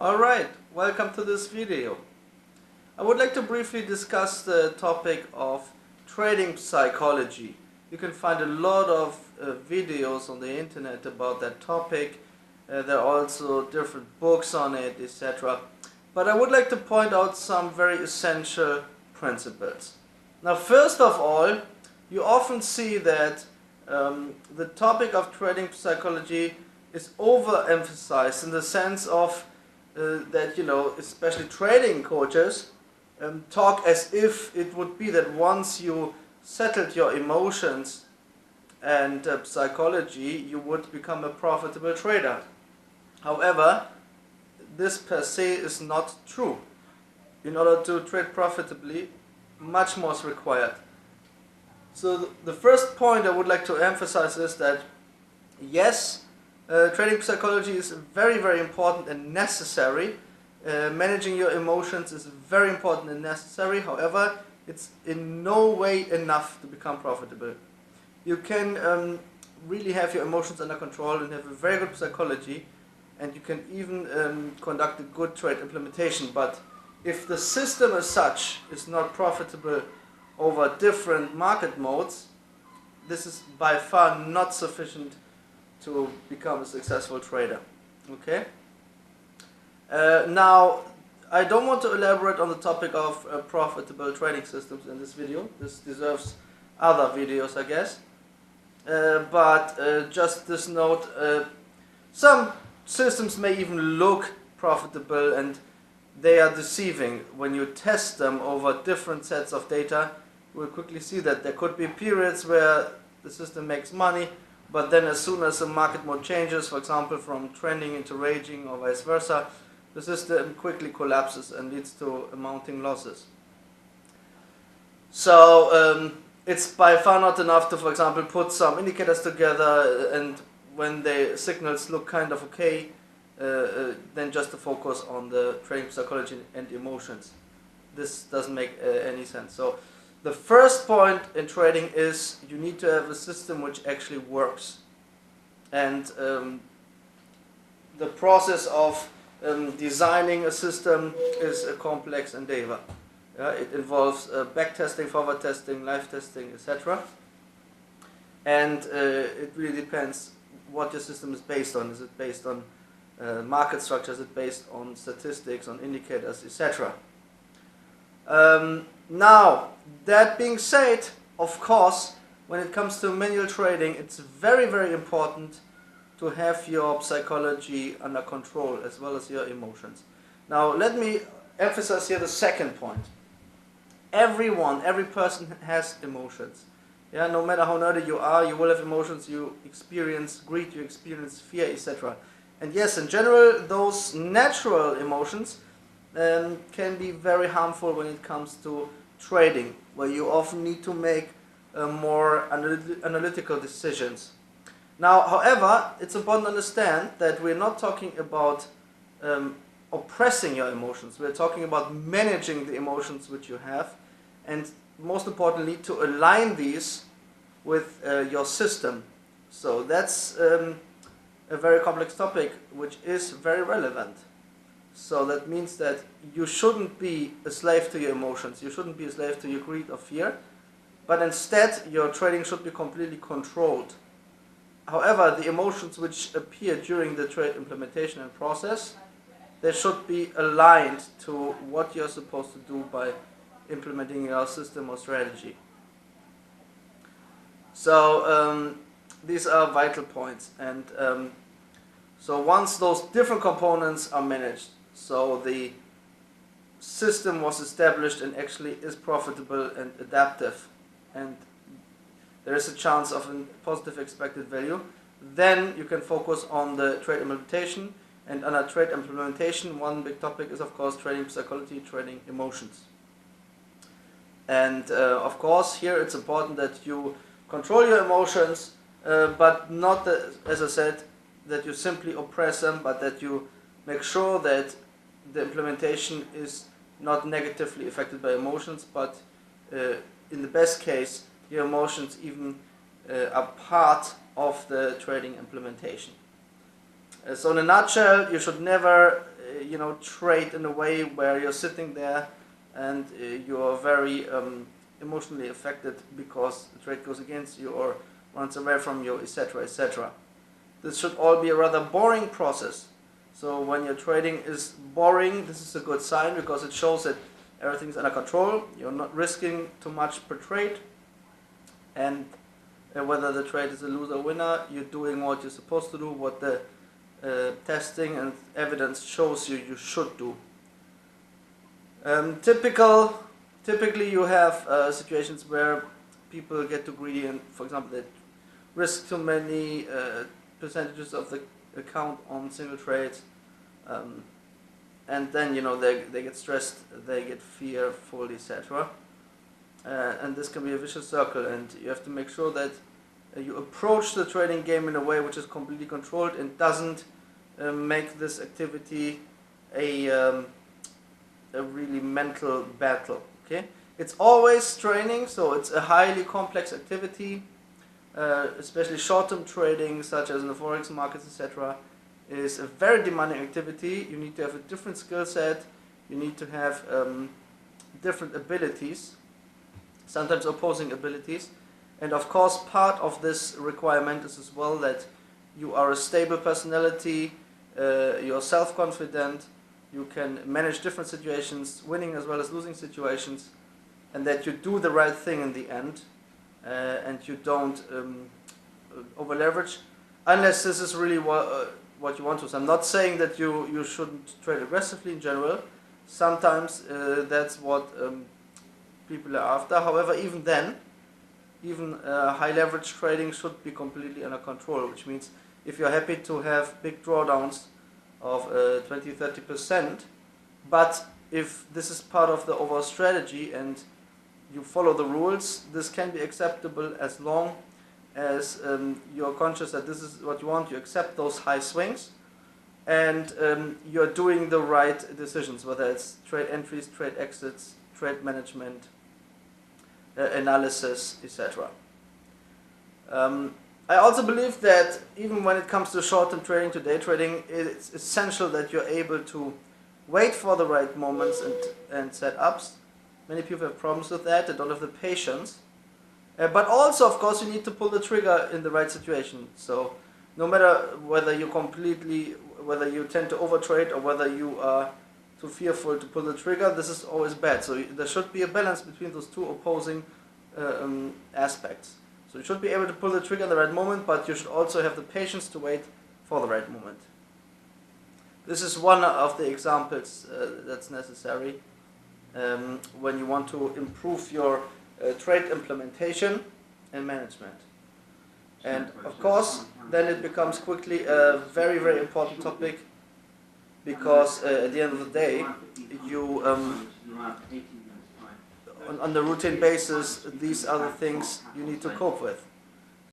Alright, welcome to this video. I would like to briefly discuss the topic of trading psychology. You can find a lot of videos on the internet about that topic. There are also different books on it, etc. But I would like to point out some very essential principles. Now, first of all, you often see that the topic of trading psychology is overemphasized in the sense of that, especially trading coaches talk as if it would be that once you settled your emotions and psychology, you would become a profitable trader. However, this per se is not true. In order to trade profitably, much more is required. So the first point I would like to emphasize is that yes, trading psychology is very, very important and necessary. Managing your emotions is very important and necessary. However, it's in no way enough to become profitable. You can really have your emotions under control and have a very good psychology, and you can even conduct a good trade implementation. But if the system as such is not profitable over different market modes, this is by far not sufficient to become a successful trader. Okay? Now, I don't want to elaborate on the topic of profitable trading systems in this video. This deserves other videos, I guess. But just this note, some systems may even look profitable and they are deceiving. When you test them over different sets of data, you will quickly see that there could be periods where the system makes money, but then as soon as the market mode changes, for example from trending into raging or vice versa, the system quickly collapses and leads to mounting losses. So it's by far not enough to, for example, put some indicators together and when the signals look kind of okay, then just to focus on the trading psychology and emotions. This doesn't make any sense. So the first point in trading is you need to have a system which actually works. And the process of designing a system is a complex endeavor. It involves back testing, forward testing, live testing, etc. And it really depends what your system is based on. Is it based on market structure? Is it based on statistics, on indicators, etc.? Now, that being said, of course, when it comes to manual trading, it's very, very important to have your psychology under control as well as your emotions. Now, let me emphasize here the second point. Every person has emotions. Yeah, no matter how nerdy you are, you will have emotions. You experience greed, you experience fear, etc. And yes, in general, those natural emotions can be very harmful when it comes to trading, where you often need to make more analytical decisions. Now, however, it's important to understand that we're not talking about oppressing your emotions. We're talking about managing the emotions which you have, and most importantly, to align these with your system. So that's a very complex topic, which is very relevant. So that means that you shouldn't be a slave to your emotions. You shouldn't be a slave to your greed or fear, but instead your trading should be completely controlled. However, the emotions which appear during the trade implementation and process, they should be aligned to what you're supposed to do by implementing your system or strategy. So these are vital points, and so once those different components are managed, so the system was established and actually is profitable and adaptive, and there is a chance of a positive expected value, then you can focus on the trade implementation. And under trade implementation, one big topic is of course trading psychology, trading emotions. And of course here it's important that you control your emotions, but not that, as I said, that you simply oppress them, but that you make sure that the implementation is not negatively affected by emotions, but in the best case, your emotions even are part of the trading implementation. So in a nutshell, you should never trade in a way where you're sitting there and you're very emotionally affected because the trade goes against you or runs away from you, etc., etc. This should all be a rather boring process. So when your trading is boring, this is a good sign because it shows that everything's under control. You're not risking too much per trade, and whether the trade is a loser or winner, you're doing what you're supposed to do, what the testing and evidence shows you should do. Typically you have situations where people get too greedy and, for example, they risk too many percentages of the account on single trades, and then they get stressed, they get fearful, etc. And this can be a vicious circle, and you have to make sure that you approach the trading game in a way which is completely controlled and doesn't make this activity a really mental battle. Okay, it's always training, so it's a highly complex activity, especially short-term trading, such as in the Forex markets, etc., is a very demanding activity. You need to have a different skill set, you need to have different abilities, sometimes opposing abilities, and of course part of this requirement is as well that you are a stable personality, you're self-confident, you can manage different situations, winning as well as losing situations, and that you do the right thing in the end, and you don't over leverage, unless this is really what you want to. So I'm not saying that you shouldn't trade aggressively in general. Sometimes that's what people are after. However, even then, high leverage trading should be completely under control, which means if you're happy to have big drawdowns of 20-30%, but if this is part of the overall strategy and you follow the rules, this can be acceptable as long as you're conscious that this is what you want. You accept those high swings, and you're doing the right decisions, whether it's trade entries, trade exits, trade management, analysis, etc. I also believe that even when it comes to short-term trading, to day trading, it's essential that you're able to wait for the right moments and setups. Many people have problems with that, they don't have the patience. But also, of course, you need to pull the trigger in the right situation. So no matter whether you tend to overtrade or whether you are too fearful to pull the trigger, this is always bad. So there should be a balance between those two opposing aspects. So you should be able to pull the trigger in the right moment, but you should also have the patience to wait for the right moment. This is one of the examples that's necessary when you want to improve your trade implementation and management. And of course, then it becomes quickly a very, very important topic, because at the end of the day, you on the routine basis, these are the things you need to cope with.